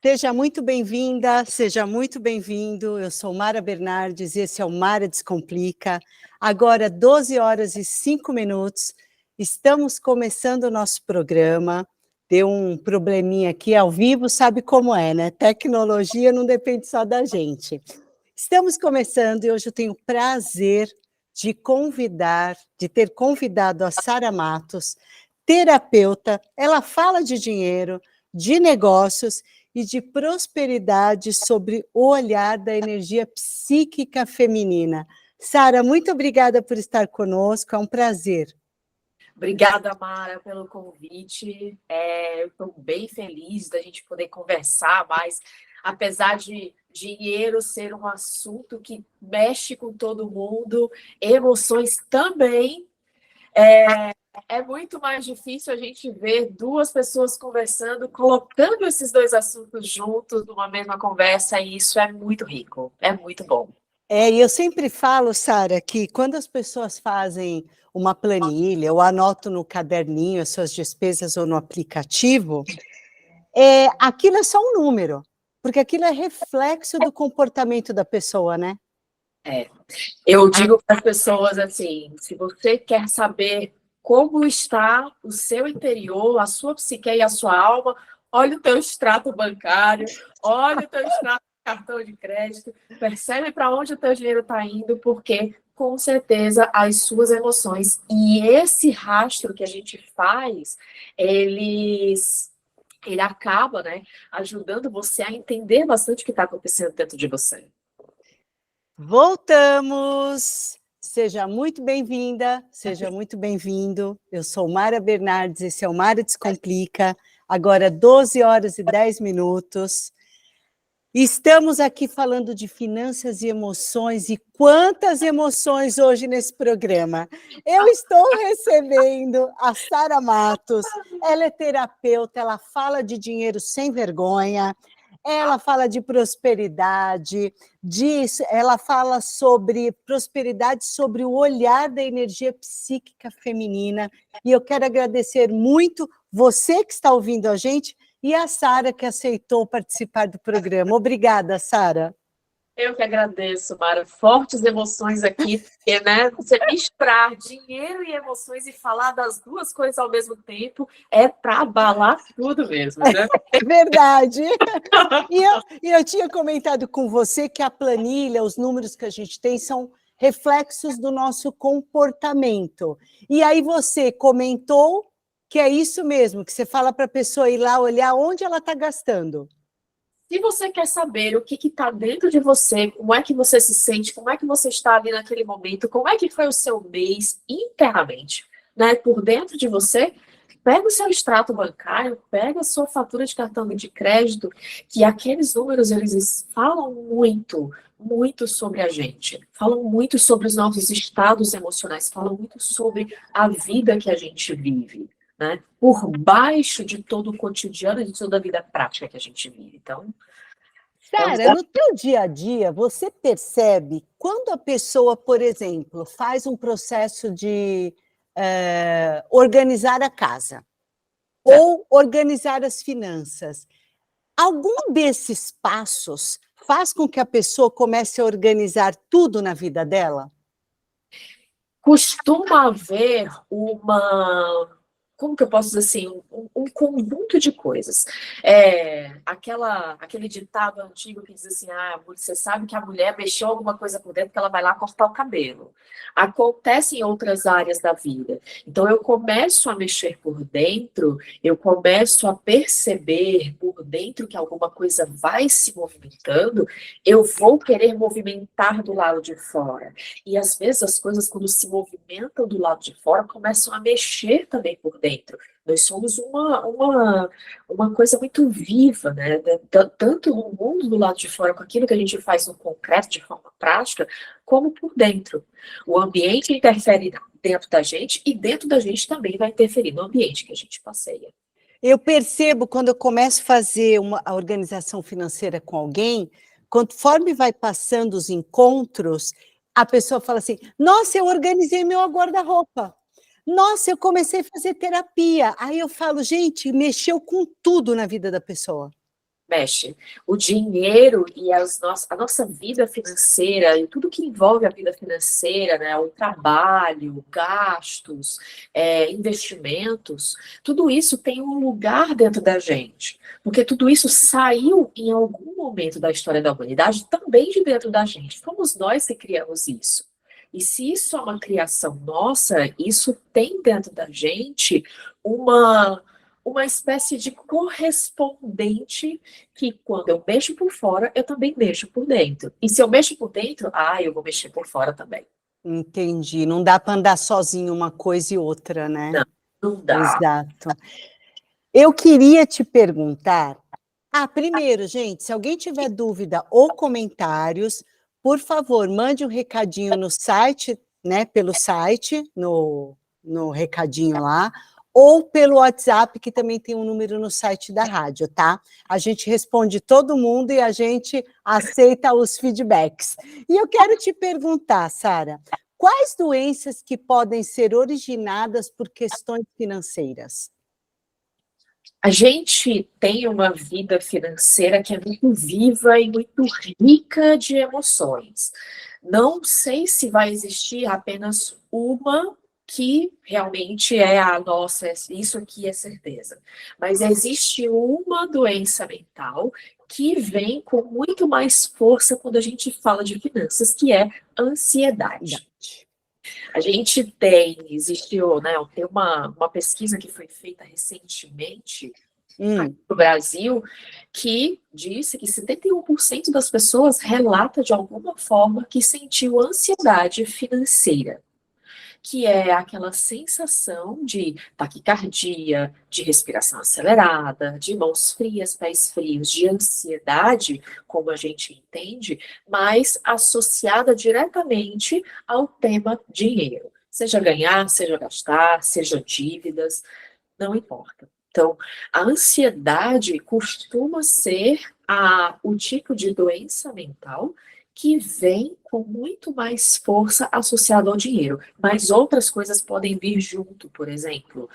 Seja muito bem-vinda, seja muito bem-vindo. Eu sou Mara Bernardes e esse é o Mara Descomplica. Agora, 12 horas e 5 minutos, estamos começando o nosso programa. Deu um probleminha aqui ao vivo, sabe como é, né? Tecnologia não depende só da gente. Estamos começando e hoje eu tenho o prazer de ter convidado a Sara Matos, terapeuta. Ela fala de dinheiro, de negócios e de prosperidade sobre o olhar da energia psíquica feminina. Sara, muito obrigada por estar conosco, é um prazer. Obrigada, Mara, pelo convite. Eu estou bem feliz da gente poder conversar mais, apesar de dinheiro ser um assunto que mexe com todo mundo, emoções também. É muito mais difícil a gente ver duas pessoas conversando, colocando esses dois assuntos juntos numa mesma conversa, e isso é muito rico, é muito bom. E eu sempre falo, Sara, que quando as pessoas fazem uma planilha ou anotam no caderninho as suas despesas ou no aplicativo, aquilo é só um número, porque aquilo é reflexo do comportamento da pessoa, né? Eu digo para as pessoas assim, se você quer saber como está o seu interior, a sua psique e a sua alma, olha o teu extrato bancário, olha o teu extrato de cartão de crédito, percebe para onde o teu dinheiro está indo, porque com certeza as suas emoções e esse rastro que a gente faz, ele acaba, né, ajudando você a entender bastante o que está acontecendo dentro de você. Voltamos! Seja muito bem-vinda, seja muito bem-vindo. Eu sou Mara Bernardes, esse é o Mara Descomplica. Agora, 12 horas e 10 minutos. Estamos aqui falando de finanças e emoções, e quantas emoções hoje nesse programa. Eu estou recebendo a Sara Matos, ela é terapeuta, ela fala de dinheiro sem vergonha, ela fala de prosperidade, ela fala sobre prosperidade, sobre o olhar da energia psíquica feminina, e eu quero agradecer muito você que está ouvindo a gente, e a Sara, que aceitou participar do programa. Obrigada, Sara. Eu que agradeço, Mara. Fortes emoções aqui, porque, né, você misturar dinheiro e emoções e falar das duas coisas ao mesmo tempo é para abalar tudo mesmo, né? É verdade. E eu tinha comentado com você que a planilha, os números que a gente tem, são reflexos do nosso comportamento. E aí você comentou que é isso mesmo, que você fala para a pessoa ir lá olhar onde ela está gastando. Se você quer saber o que está dentro de você, como é que você se sente, como é que você está ali naquele momento, como é que foi o seu mês internamente, né, por dentro de você, pega o seu extrato bancário, pega a sua fatura de cartão de crédito, que aqueles números, eles falam muito, muito sobre a gente, falam muito sobre os nossos estados emocionais, falam muito sobre a vida que a gente vive, né? Por baixo de todo o cotidiano e de toda a vida prática que a gente vive. Então, Sara, no teu dia a dia, você percebe quando a pessoa, por exemplo, faz um processo de organizar a casa ou organizar as finanças, algum desses passos faz com que a pessoa comece a organizar tudo na vida dela? costuma haver como que eu posso dizer assim, um conjunto de coisas. Aquele ditado antigo que diz assim, você sabe que a mulher mexeu alguma coisa por dentro que ela vai lá cortar o cabelo. Acontece em outras áreas da vida. Então, eu começo a mexer por dentro, eu começo a perceber por dentro que alguma coisa vai se movimentando, eu vou querer movimentar do lado de fora. E às vezes as coisas, quando se movimentam do lado de fora, começam a mexer também por dentro. Nós somos uma coisa muito viva, né? Tanto no mundo do lado de fora, com aquilo que a gente faz no concreto, de forma prática, como por dentro. O ambiente interfere dentro da gente e dentro da gente também vai interferir no ambiente que a gente passeia. Eu percebo quando eu começo a fazer a organização financeira com alguém, conforme vai passando os encontros, a pessoa fala assim: nossa, eu organizei meu guarda-roupa. Nossa, eu comecei a fazer terapia. Aí eu falo, gente, mexeu com tudo na vida da pessoa. Mexe. O dinheiro e a nossa vida financeira e tudo que envolve a vida financeira, né, o trabalho, gastos, investimentos, tudo isso tem um lugar dentro da gente, porque tudo isso saiu em algum momento da história da humanidade também de dentro da gente. Fomos nós que criamos isso. E se isso é uma criação nossa, isso tem dentro da gente uma espécie de correspondente que quando eu mexo por fora, eu também mexo por dentro. E se eu mexo por dentro, eu vou mexer por fora também. Entendi. Não dá para andar sozinho uma coisa e outra, né? Não, não dá. Exato. Eu queria te perguntar. Primeiro, gente, se alguém tiver dúvida ou comentários, por favor, mande um recadinho no site, né? Pelo site, no recadinho lá, ou pelo WhatsApp, que também tem um número no site da rádio, tá? A gente responde todo mundo e a gente aceita os feedbacks. E eu quero te perguntar, Sara, quais doenças que podem ser originadas por questões financeiras? A gente tem uma vida financeira que é muito viva e muito rica de emoções. Não sei se vai existir apenas uma que realmente é a nossa, isso aqui é certeza. Mas existe uma doença mental que vem com muito mais força quando a gente fala de finanças, que é ansiedade. A gente existiu, né, tem uma pesquisa que foi feita recentemente no Brasil, que disse que 71% das pessoas relata de alguma forma que sentiu ansiedade financeira, que é aquela sensação de taquicardia, de respiração acelerada, de mãos frias, pés frios, de ansiedade, como a gente entende, mas associada diretamente ao tema dinheiro. Seja ganhar, seja gastar, seja dívidas, não importa. Então, a ansiedade costuma ser o tipo de doença mental que vem com muito mais força associada ao dinheiro. Mas outras coisas podem vir junto, por exemplo,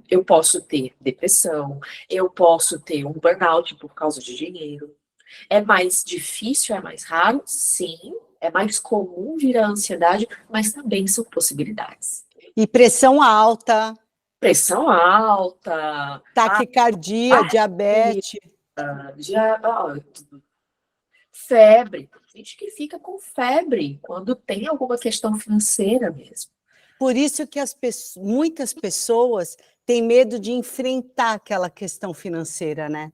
eu posso ter depressão, eu posso ter um burnout por causa de dinheiro. É mais difícil, é mais raro? Sim. É mais comum vir a ansiedade, mas também são possibilidades. E pressão alta. Pressão alta, taquicardia, diabetes. Febre. Tem gente que fica com febre quando tem alguma questão financeira mesmo. Por isso que muitas pessoas têm medo de enfrentar aquela questão financeira, né?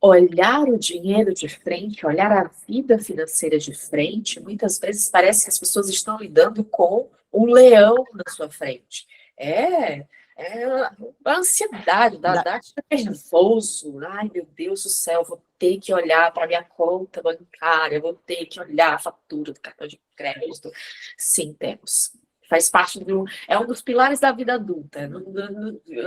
Olhar o dinheiro de frente, olhar a vida financeira de frente, muitas vezes parece que as pessoas estão lidando com um leão na sua frente. É a ansiedade, dá nervoso. Ai, meu Deus do céu, vou ter que olhar para a minha conta bancária, vou ter que olhar a fatura do cartão de crédito. Sim, temos. Faz parte é um dos pilares da vida adulta.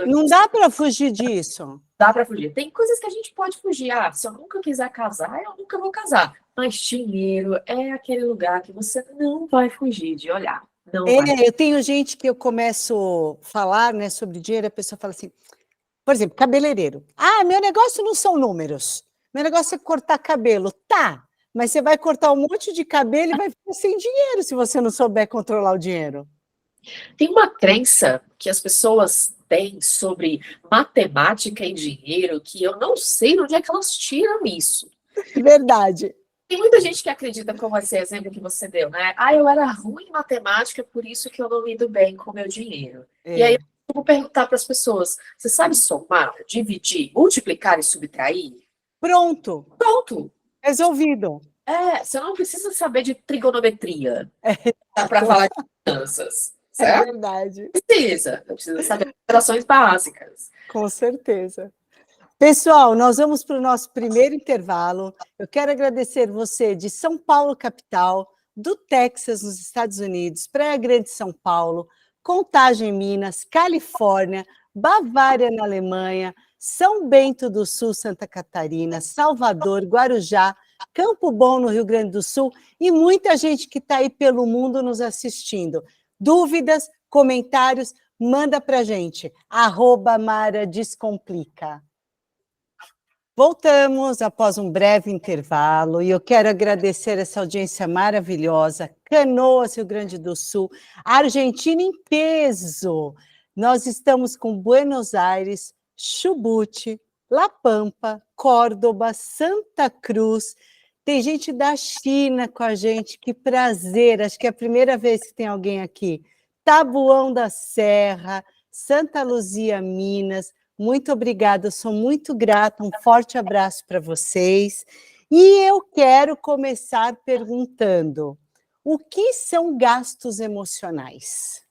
Não dá para fugir disso. Dá para fugir. Tem coisas que a gente pode fugir. Se eu nunca quiser casar, eu nunca vou casar. Mas dinheiro é aquele lugar que você não vai fugir de olhar. Eu tenho gente que eu começo a falar, né, sobre dinheiro, a pessoa fala assim, por exemplo, cabeleireiro. Meu negócio não são números. Meu negócio é cortar cabelo. Tá, mas você vai cortar um monte de cabelo e vai ficar sem dinheiro se você não souber controlar o dinheiro. Tem uma crença que as pessoas têm sobre matemática e dinheiro que eu não sei de onde é que elas tiram isso. Verdade. Tem muita gente que acredita, como esse exemplo que você deu, né? Eu era ruim em matemática, por isso que eu não lido bem com o meu dinheiro. E aí eu vou perguntar para as pessoas, você sabe somar, dividir, multiplicar e subtrair? Pronto. Pronto. Resolvido. Você não precisa saber de trigonometria para falar de finanças. Certo? É verdade. Precisa saber de operações básicas. Com certeza. Pessoal, nós vamos para o nosso primeiro intervalo. Eu quero agradecer você de São Paulo, capital, do Texas, nos Estados Unidos, Praia Grande, São Paulo, Contagem, Minas, Califórnia, Bavária, na Alemanha, São Bento do Sul, Santa Catarina, Salvador, Guarujá, Campo Bom, no Rio Grande do Sul, e muita gente que está aí pelo mundo nos assistindo. Dúvidas, comentários, manda para a gente, @Mara Descomplica. Voltamos após um breve intervalo e eu quero agradecer essa audiência maravilhosa. Canoas, Rio Grande do Sul, Argentina em peso. Nós estamos com Buenos Aires, Chubut, La Pampa, Córdoba, Santa Cruz. Tem gente da China com a gente, que prazer. Acho que é a primeira vez que tem alguém aqui. Taboão da Serra, Santa Luzia, Minas. Muito obrigada, eu sou muito grata, um forte abraço para vocês. E eu quero começar perguntando: o que são gastos emocionais?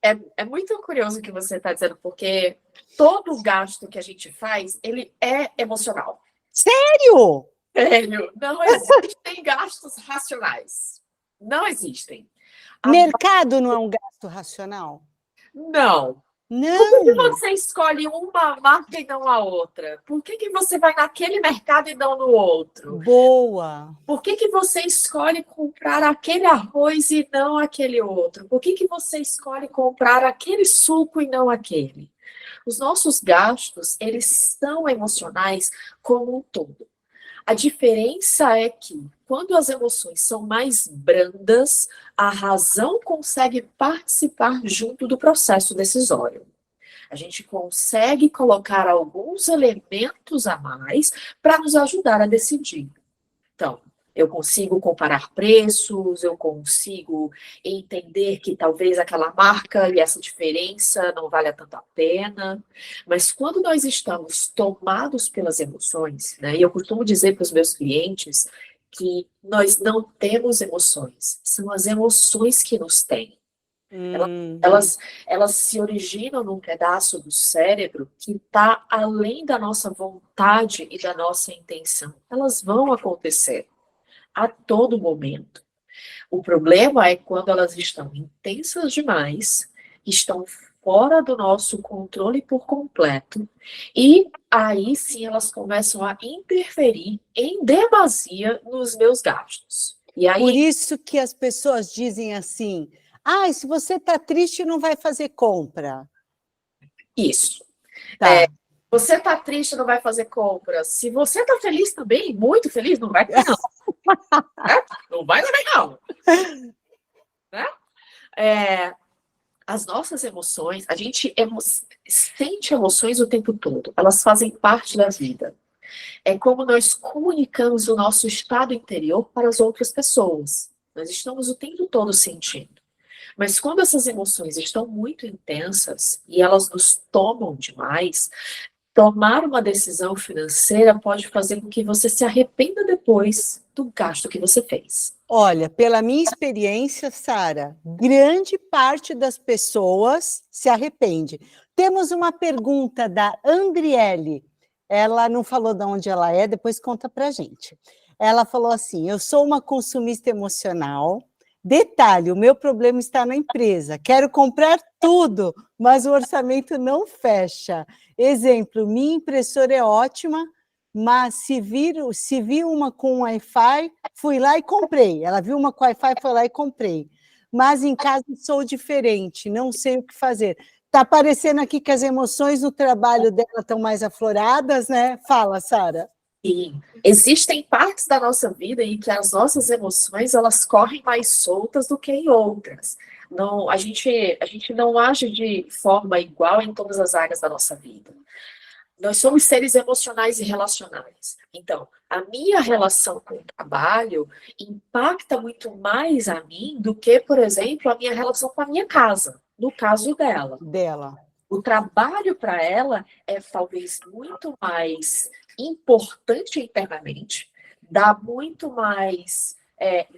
É muito curioso o que você está dizendo, porque todo gasto que a gente faz, ele é emocional. Sério? Sério, não existem gastos racionais. Não existem. Mercado não é um gasto racional? Não. Por que Não. você escolhe uma marca e não a outra? Por que você vai naquele mercado e não no outro? Boa. Por que você escolhe comprar aquele arroz e não aquele outro? Por que você escolhe comprar aquele suco e não aquele? Os nossos gastos, eles são emocionais como um todo. A diferença é que, quando as emoções são mais brandas, a razão consegue participar junto do processo decisório. A gente consegue colocar alguns elementos a mais para nos ajudar a decidir. Então, eu consigo comparar preços, eu consigo entender que talvez aquela marca e essa diferença não valha tanto a pena. Mas quando nós estamos tomados pelas emoções, né, e eu costumo dizer para os meus clientes que nós não temos emoções, são as emoções que nos têm. Elas se originam num pedaço do cérebro que está além da nossa vontade e da nossa intenção. Elas vão acontecer a todo momento. O problema é quando elas estão intensas demais, estão fora do nosso controle por completo, e aí sim elas começam a interferir em demasia nos meus gastos. E aí, por isso que as pessoas dizem assim: ah, se você está triste, não vai fazer compra. Isso. Tá. Você está triste, não vai fazer compra. Se você está feliz também, muito feliz, não vai ter, não. Não vai também, não. Né? As nossas emoções, a gente sente emoções o tempo todo. Elas fazem parte da vida. É como nós comunicamos o nosso estado interior para as outras pessoas. Nós estamos o tempo todo sentindo. Mas quando essas emoções estão muito intensas e elas nos tomam demais, tomar uma decisão financeira pode fazer com que você se arrependa depois do gasto que você fez. Olha, pela minha experiência, Sara, grande parte das pessoas se arrepende. Temos uma pergunta da Andriele. Ela não falou de onde ela é, depois conta para a gente. Ela falou assim: eu sou uma consumista emocional. Detalhe, o meu problema está na empresa. Quero comprar tudo, mas o orçamento não fecha. Exemplo, minha impressora é ótima, mas se vi uma com Wi-Fi, fui lá e comprei. Ela viu uma com Wi-Fi, foi lá e comprei. Mas em casa sou diferente, não sei o que fazer. Está parecendo aqui que as emoções no trabalho dela estão mais afloradas, né? Fala, Sara. Sim, existem partes da nossa vida em que as nossas emoções elas correm mais soltas do que em outras. Não, a gente não age de forma igual em todas as áreas da nossa vida. Nós somos seres emocionais e relacionais. Então, a minha relação com o trabalho impacta muito mais a mim do que, por exemplo, a minha relação com a minha casa, no caso dela. O trabalho para ela é talvez muito mais importante internamente, dá muito mais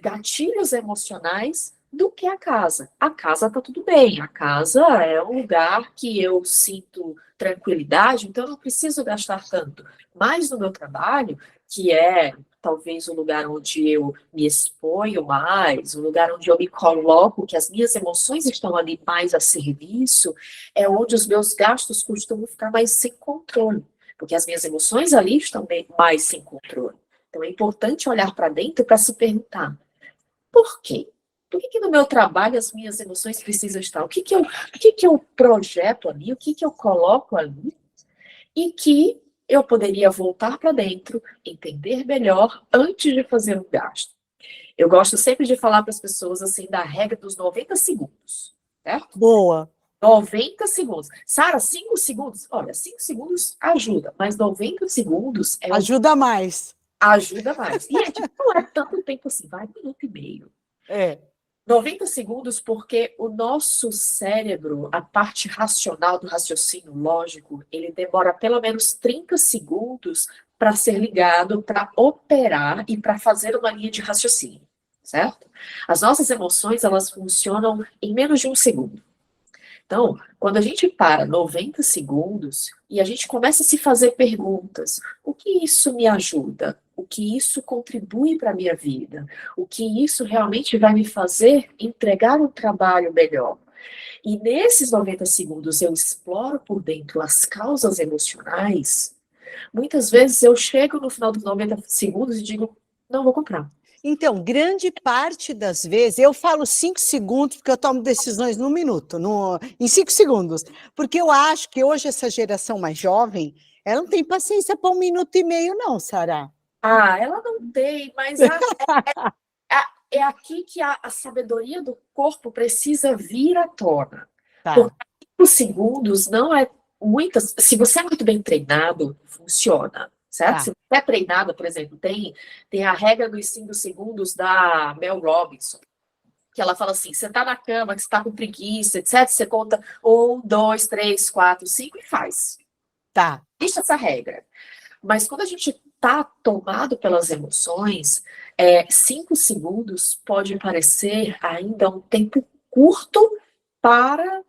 gatilhos emocionais do que a casa. A casa está tudo bem, a casa é um lugar que eu sinto tranquilidade, então eu não preciso gastar tanto. Mas no meu trabalho, que é talvez o lugar onde eu me exponho mais, o lugar onde eu me coloco, que as minhas emoções estão ali mais a serviço, é onde os meus gastos costumam ficar mais sem controle, porque as minhas emoções ali estão bem mais sem controle. Então é importante olhar para dentro para se perguntar, por quê? Por que no meu trabalho as minhas emoções precisam estar? O que eu projeto ali? O que eu coloco ali? E que eu poderia voltar para dentro, entender melhor antes de fazer um gasto. Eu gosto sempre de falar para as pessoas assim da regra dos 90 segundos, certo? Boa. 90 segundos. Sara, 5 segundos? Olha, 5 segundos ajuda, mas 90 segundos Ajuda mais. ajuda mais. E não é tanto tempo assim, vai 1 minuto e meio. É. 90 segundos, porque o nosso cérebro, a parte racional do raciocínio lógico, ele demora pelo menos 30 segundos para ser ligado, para operar e para fazer uma linha de raciocínio, certo? As nossas emoções, elas funcionam em menos de 1 segundo. Então, quando a gente para 90 segundos e a gente começa a se fazer perguntas, o que isso me ajuda? O que isso contribui para a minha vida? O que isso realmente vai me fazer entregar um trabalho melhor? E nesses 90 segundos eu exploro por dentro as causas emocionais, muitas vezes eu chego no final dos 90 segundos e digo, não vou comprar. Então, grande parte das vezes, eu falo 5 segundos, porque eu tomo decisões num minuto, em 5 segundos. Porque eu acho que hoje essa geração mais jovem, ela não tem paciência para 1 minuto e meio, não, Sara. Ah, ela não tem, mas é aqui que a sabedoria do corpo precisa vir à tona. Tá, Porque 5 segundos não é muitas. Se você é muito bem treinado, funciona, certo? tá. Se você é treinado, por exemplo, tem a regra dos 5 segundos da Mel Robinson, que ela fala assim: você tá na cama, que você tá com preguiça, etc. Você conta 1, 2, 3, 4, 5 e faz. Tá. Existe essa regra. Mas quando a gente está tomado pelas emoções, 5 segundos pode parecer ainda um tempo curto para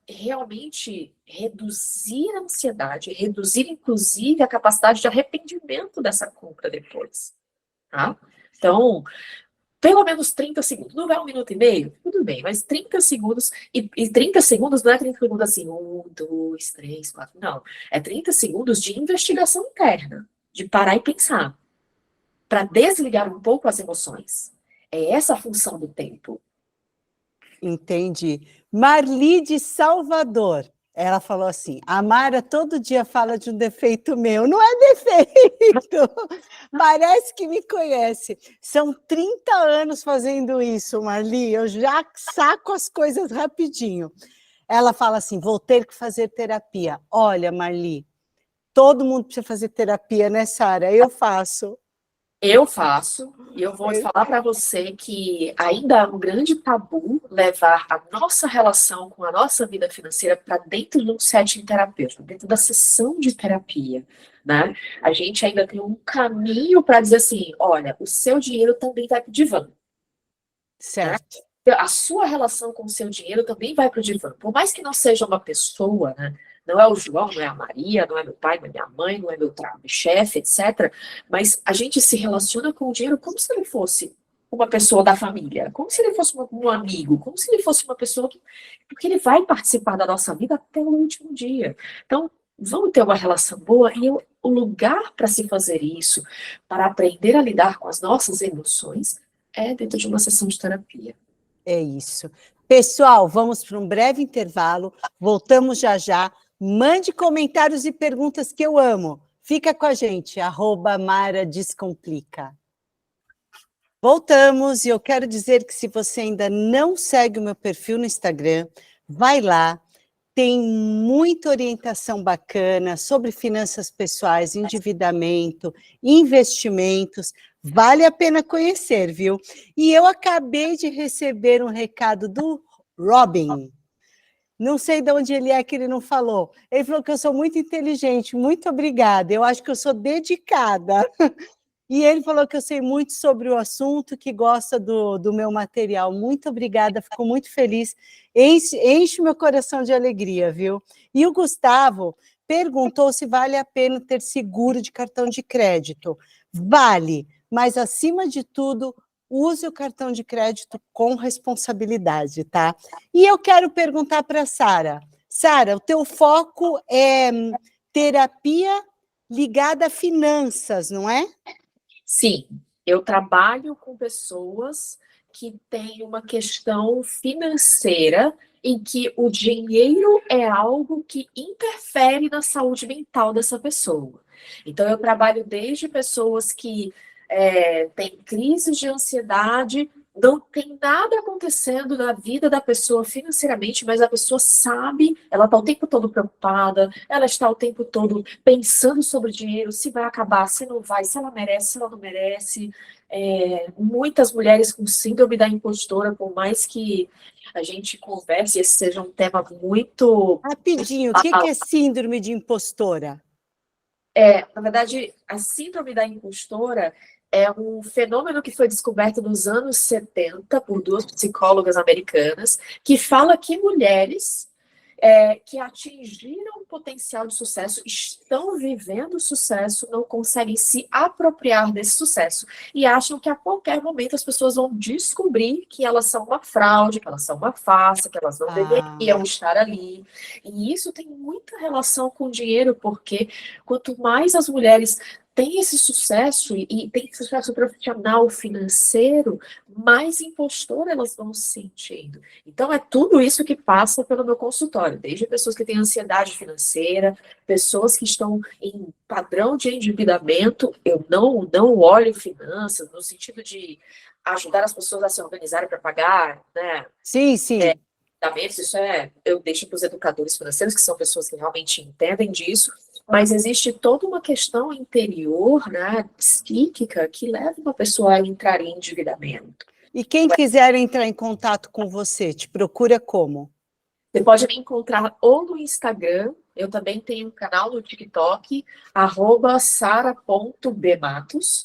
realmente reduzir a ansiedade, reduzir inclusive a capacidade de arrependimento dessa compra depois. Tá? Então, pelo menos 30 segundos. Não vai 1 minuto e meio? Tudo bem, mas 30 segundos. E 30 segundos não é 30 segundos assim, 1, 2, 3, 4. Não. É 30 segundos de investigação interna, de parar e pensar, para desligar um pouco as emoções. É essa a função do tempo. Entendi. Marli de Salvador. Ela falou assim: a Mara todo dia fala de um defeito meu. Não é defeito, parece que me conhece. São 30 anos fazendo isso, Marli. Eu já saco as coisas rapidinho. Ela fala assim: vou ter que fazer terapia. Olha, Marli, todo mundo precisa fazer terapia, né, Sara? Eu faço. Eu faço, e eu vou falar para você que ainda é um grande tabu levar a nossa relação com a nossa vida financeira para dentro de um setting terapêutico, dentro da sessão de terapia, né? A gente ainda tem um caminho para dizer assim, olha, o seu dinheiro também vai para o divã. Certo. A sua relação com o seu dinheiro também vai para o divã. Por mais que não seja uma pessoa, né? Não é o João, não é a Maria, não é meu pai, não é minha mãe, não é meu chefe, etc. Mas a gente se relaciona com o dinheiro como se ele fosse uma pessoa da família, como se ele fosse um amigo, como se ele fosse uma pessoa que... Porque ele vai participar da nossa vida até o último dia. Então, vamos ter uma relação boa e o lugar para se fazer isso, para aprender a lidar com as nossas emoções, é dentro de uma sessão de terapia. É isso. Pessoal, vamos para um breve intervalo. Voltamos já já. Mande comentários e perguntas que eu amo. Fica com a gente, @Mara Descomplica. Voltamos e eu quero dizer que se você ainda não segue o meu perfil no Instagram, vai lá. Tem muita orientação bacana sobre finanças pessoais, endividamento, investimentos. Vale a pena conhecer, viu? E eu acabei de receber um recado do Robin. Não sei de onde ele é que ele não falou. Ele falou que eu sou muito inteligente. Muito obrigada. Eu acho que eu sou dedicada. E ele falou que eu sei muito sobre o assunto, que gosta do meu material. Muito obrigada, fico muito feliz. Enche meu coração de alegria, viu? E o Gustavo perguntou se vale a pena ter seguro de cartão de crédito. Vale, mas acima de tudo, use o cartão de crédito com responsabilidade, tá? E eu quero perguntar para a Sara. Sara, o teu foco é terapia ligada a finanças, não é? Sim, eu trabalho com pessoas que tem uma questão financeira em que o dinheiro é algo que interfere na saúde mental dessa pessoa. Então, eu trabalho desde pessoas que têm crises de ansiedade, não tem nada acontecendo na vida da pessoa financeiramente, mas a pessoa sabe, ela está o tempo todo preocupada, ela está o tempo todo pensando sobre o dinheiro, se vai acabar, se não vai, se ela merece, se ela não merece. Muitas mulheres com síndrome da impostora, por mais que a gente converse, esse seja um tema muito... Rapidinho, o que é síndrome de impostora? Na verdade, a síndrome da impostora é um fenômeno que foi descoberto nos anos 70 por duas psicólogas americanas, que fala que mulheres que atingiram o potencial de sucesso, estão vivendo sucesso, não conseguem se apropriar desse sucesso e acham que a qualquer momento as pessoas vão descobrir que elas são uma fraude, que elas são uma farsa, que elas não deveriam estar ali. E isso tem muita relação com o dinheiro, porque quanto mais as mulheres têm esse sucesso e têm sucesso profissional, financeiro, mais impostora elas vão se sentindo. Então, é tudo isso que passa pelo meu consultório, desde pessoas que têm ansiedade financeira, pessoas que estão em padrão de endividamento. Eu não olho finanças no sentido de ajudar as pessoas a se organizarem para pagar, né? Sim, sim. Isso eu deixo para os educadores financeiros, que são pessoas que realmente entendem disso, mas existe toda uma questão interior, né, psíquica, que leva uma pessoa a entrar em endividamento. E quem quiser entrar em contato com você, te procura como? Você pode me encontrar ou no Instagram, eu também tenho um canal no TikTok, @sara.bmatos.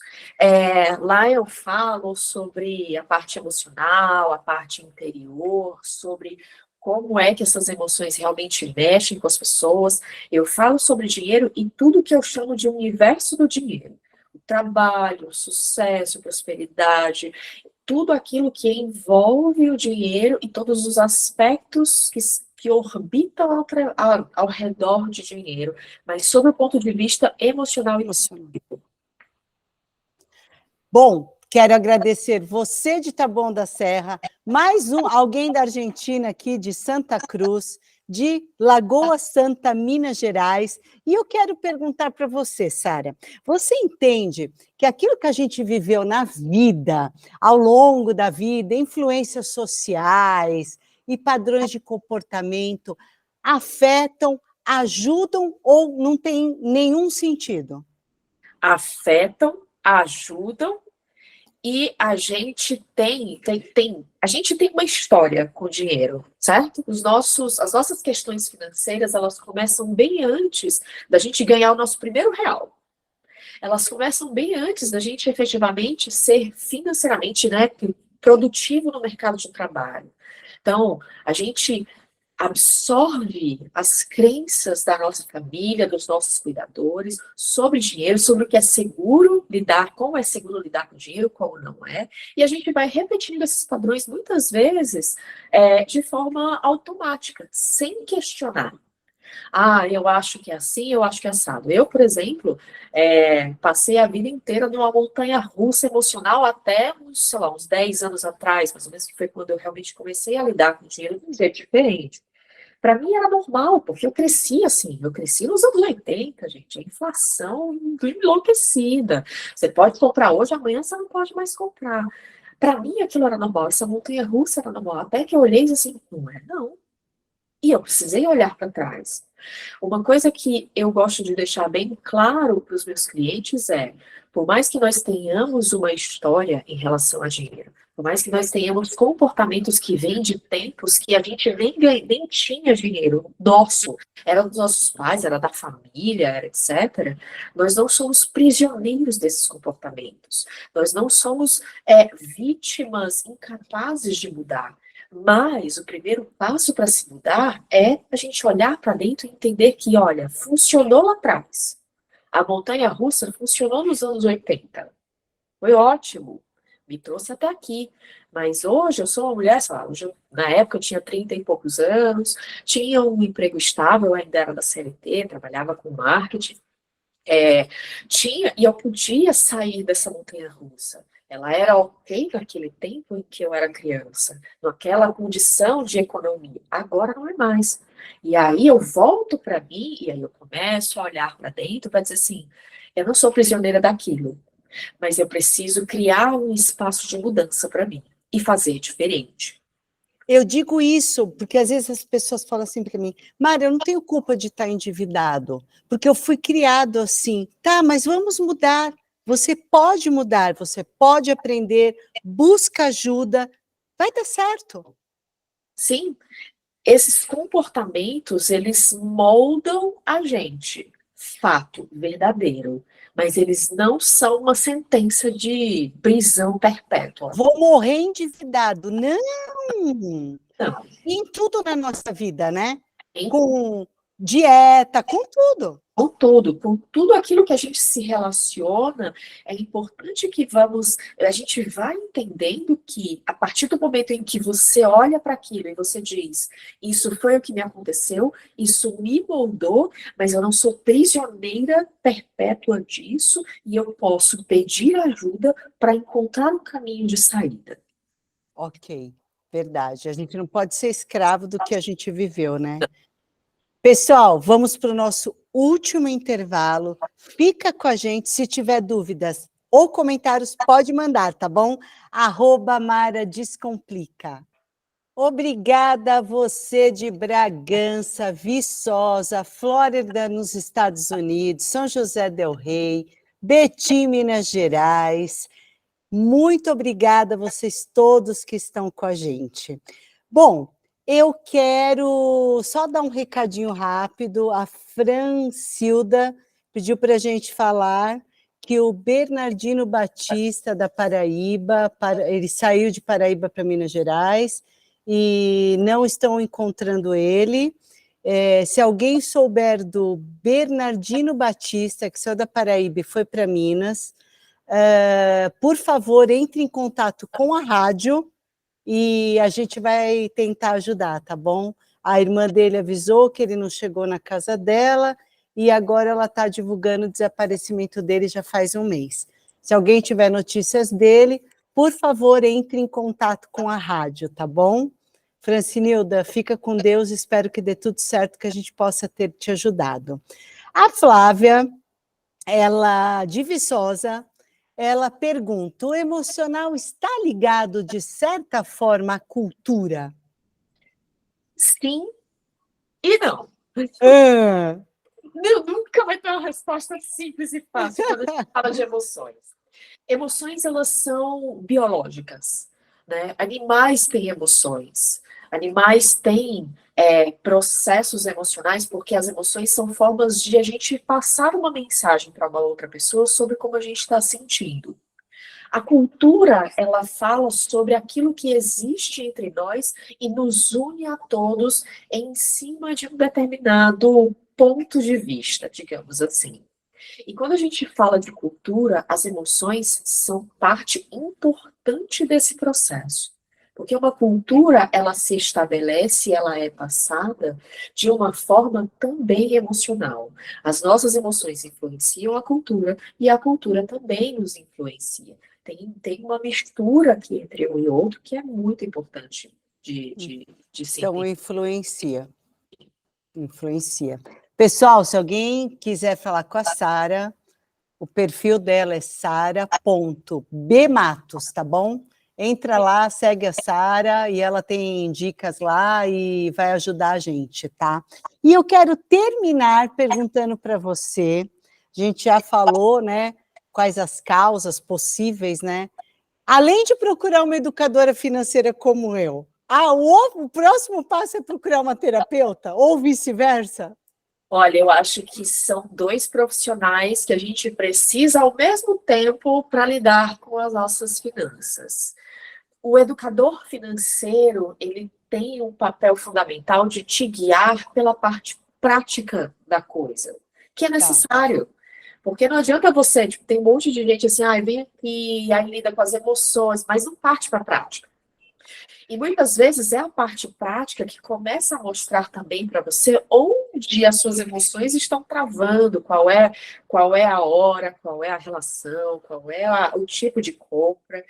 Lá eu falo sobre a parte emocional, a parte interior, sobre como é que essas emoções realmente mexem com as pessoas. Eu falo sobre dinheiro e tudo que eu chamo de universo do dinheiro. O trabalho, o sucesso, a prosperidade, tudo aquilo que envolve o dinheiro e todos os aspectos que orbitam ao redor de dinheiro, mas sob o ponto de vista emocional e psíquico. Bom, quero agradecer você de Taboão da Serra, alguém da Argentina aqui, de Santa Cruz, de Lagoa Santa, Minas Gerais, e eu quero perguntar para você, Sara, você entende que aquilo que a gente viveu na vida, ao longo da vida, influências sociais e padrões de comportamento, afetam, ajudam ou não tem nenhum sentido? Afetam, ajudam, e a gente tem uma história com o dinheiro, certo? As nossas questões financeiras, elas começam bem antes da gente ganhar o nosso primeiro real. Elas começam bem antes da gente efetivamente ser financeiramente, né, produtivo no mercado de trabalho. Então, a gente absorve as crenças da nossa família, dos nossos cuidadores, sobre dinheiro, sobre o que é seguro lidar, como é seguro lidar com dinheiro, como não é, e a gente vai repetindo esses padrões muitas vezes de forma automática, sem questionar. Eu acho que é assim, eu acho que é assado. Eu, por exemplo, passei a vida inteira numa montanha-russa emocional até uns 10 anos atrás, mais ou menos, que foi quando eu realmente comecei a lidar com dinheiro de um jeito diferente. Para mim era normal, porque eu cresci assim, eu cresci nos anos 80, gente, a inflação enlouquecida. Você pode comprar hoje, amanhã você não pode mais comprar. Para mim aquilo era normal, essa montanha-russa era normal, até que eu olhei e disse assim, não é não. E eu precisei olhar para trás. Uma coisa que eu gosto de deixar bem claro para os meus clientes por mais que nós tenhamos uma história em relação a dinheiro, por mais que nós tenhamos comportamentos que vêm de tempos que a gente nem tinha dinheiro nosso, era dos nossos pais, era da família, era etc., nós não somos prisioneiros desses comportamentos. Nós não somos vítimas incapazes de mudar. Mas o primeiro passo para se mudar é a gente olhar para dentro e entender que, olha, funcionou lá atrás. A montanha-russa funcionou nos anos 80. Foi ótimo. Me trouxe até aqui. Mas hoje eu sou uma mulher, sei lá, na época eu tinha 30 e poucos anos, tinha um emprego estável, eu ainda era da CLT, trabalhava com marketing. E eu podia sair dessa montanha-russa. Ela era ok naquele tempo em que eu era criança, naquela condição de economia. Agora não é mais. E aí eu volto para mim, e aí eu começo a olhar para dentro para dizer assim: eu não sou prisioneira daquilo, mas eu preciso criar um espaço de mudança para mim e fazer diferente. Eu digo isso porque às vezes as pessoas falam assim para mim, Mara, eu não tenho culpa de estar endividado, porque eu fui criado assim. Tá, mas vamos mudar. Você pode mudar, você pode aprender, busca ajuda, vai dar certo. Sim, esses comportamentos, eles moldam a gente. Fato, verdadeiro. Mas eles não são uma sentença de prisão perpétua. Vou morrer endividado. Não! Não. Em tudo na nossa vida, né? Em Com dieta, com tudo. com tudo aquilo que a gente se relaciona, é importante que a gente vai entendendo que a partir do momento em que você olha para aquilo e você diz, isso foi o que me aconteceu, isso me moldou, mas eu não sou prisioneira perpétua disso e eu posso pedir ajuda para encontrar um caminho de saída. Ok, verdade. A gente não pode ser escravo do que a gente viveu, né? Pessoal, vamos para o nosso último intervalo. Fica com a gente. Se tiver dúvidas ou comentários, pode mandar, tá bom? @Mara Descomplica. Obrigada a você de Bragança, Viçosa, Flórida, nos Estados Unidos, São José del Rei, Betim, Minas Gerais. Muito obrigada a vocês todos que estão com a gente. Bom, eu quero só dar um recadinho rápido. A Francilda pediu para a gente falar que o Bernardino Batista, da Paraíba, ele saiu de Paraíba para Minas Gerais e não estão encontrando ele. Se alguém souber do Bernardino Batista, que saiu da Paraíba e foi para Minas, por favor, entre em contato com a rádio e a gente vai tentar ajudar, tá bom? A irmã dele avisou que ele não chegou na casa dela e agora ela está divulgando o desaparecimento dele já faz um mês. Se alguém tiver notícias dele, por favor, entre em contato com a rádio, tá bom? Francinilda, fica com Deus, espero que dê tudo certo, que a gente possa ter te ajudado. A Flávia, ela de Viçosa, ela pergunta: o emocional está ligado, de certa forma, à cultura? Sim e não. Ah, Nunca vai ter uma resposta simples e fácil quando a gente fala de emoções. Emoções, elas são biológicas, né? Animais têm emoções. Animais têm processos emocionais, porque as emoções são formas de a gente passar uma mensagem para uma outra pessoa sobre como a gente está sentindo. A cultura, ela fala sobre aquilo que existe entre nós e nos une a todos em cima de um determinado ponto de vista, digamos assim. E quando a gente fala de cultura, as emoções são parte importante desse processo. Porque uma cultura, ela se estabelece, ela é passada de uma forma também emocional. As nossas emoções influenciam a cultura e a cultura também nos influencia. Tem uma mistura aqui entre um e outro que é muito importante de se então, entender. influencia. Influencia. Pessoal, se alguém quiser falar com a Sara, o perfil dela é sara.bmatos, tá bom? Entra lá, segue a Sara e ela tem dicas lá e vai ajudar a gente, tá? E eu quero terminar perguntando para você, a gente já falou, né, quais as causas possíveis, né? Além de procurar uma educadora financeira como eu, o próximo passo é procurar uma terapeuta ou vice-versa? Olha, eu acho que são dois profissionais que a gente precisa ao mesmo tempo para lidar com as nossas finanças. O educador financeiro, ele tem um papel fundamental de te guiar pela parte prática da coisa, que é Tá. necessário. Porque não adianta você, tipo, tem um monte de gente assim, vem aqui, aí lida com as emoções, mas não parte para a prática. E muitas vezes é a parte prática que começa a mostrar também para você onde as suas emoções estão travando, qual é a hora, qual é a relação, qual é o tipo de compra.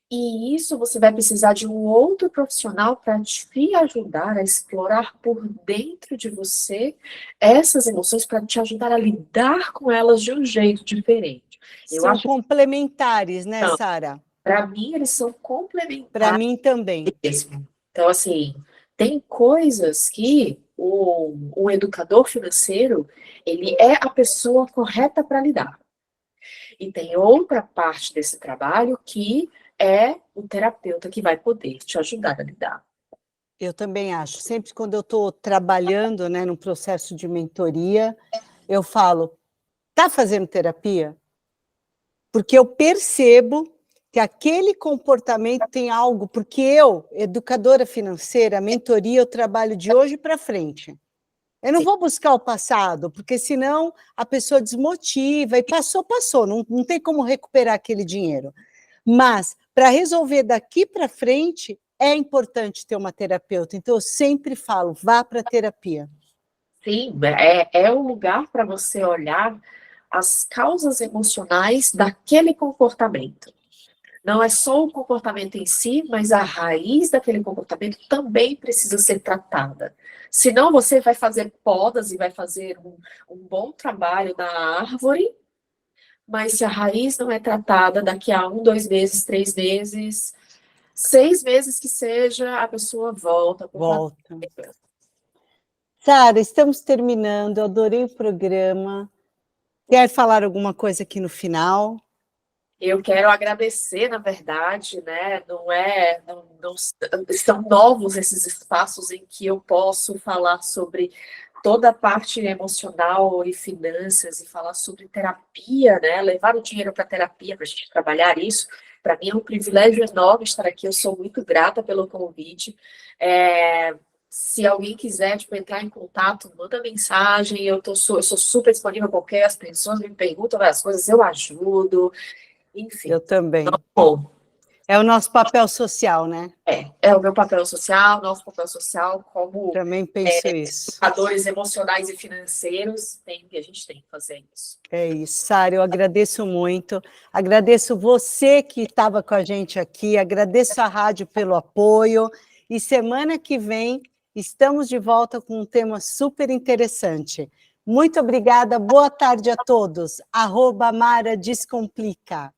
E isso você vai precisar de um outro profissional para te ajudar a explorar por dentro de você essas emoções, para te ajudar a lidar com elas de um jeito diferente. Eu São acho complementares, né, que, Sara? para mim, eles são Para complementares mim também. mesmo. Então, assim, tem coisas que o educador financeiro, ele é a pessoa correta para lidar. E tem outra parte desse trabalho que é o terapeuta que vai poder te ajudar a lidar. Eu também acho. Sempre quando eu estou trabalhando, né, num processo de mentoria, eu falo: "Tá fazendo terapia?" Porque eu percebo que aquele comportamento tem algo, porque eu, educadora financeira, mentoria, eu trabalho de hoje para frente. Eu não Sim, vou buscar o passado, porque senão a pessoa desmotiva e passou, passou, não tem como recuperar aquele dinheiro. Mas, para resolver daqui para frente, é importante ter uma terapeuta. Então, eu sempre falo, vá para a terapia. sim, é o lugar para você olhar as causas emocionais daquele comportamento. Não é só o comportamento em si, mas a raiz daquele comportamento também precisa ser tratada. Senão você vai fazer podas e vai fazer um bom trabalho na árvore, mas se a raiz não é tratada, daqui a 1, 2 meses, 3 meses, 6 meses que seja, a pessoa volta para o padrão. Volta. Sara, estamos terminando, eu adorei o programa. Quer falar alguma coisa aqui no final? Eu quero agradecer, na verdade, né? Não estão novos esses espaços em que eu posso falar sobre toda a parte emocional e finanças e falar sobre terapia, né? Levar o dinheiro para a terapia para a gente trabalhar isso. Para mim é um privilégio enorme estar aqui. Eu sou muito grata pelo convite. Se alguém quiser, tipo, entrar em contato, manda mensagem. Eu sou super disponível a qualquer. As pessoas me perguntam várias coisas, eu ajudo. Enfim, Eu também. bom, É o nosso papel social, né? é o meu papel social, nosso papel social como Também penso isso. educadores emocionais e financeiros, a gente tem que fazer isso. É isso, Sara, eu agradeço muito, agradeço você que estava com a gente aqui, agradeço a rádio pelo apoio, e semana que vem estamos de volta com um tema super interessante. Muito obrigada, boa tarde a todos. @Mara Descomplica.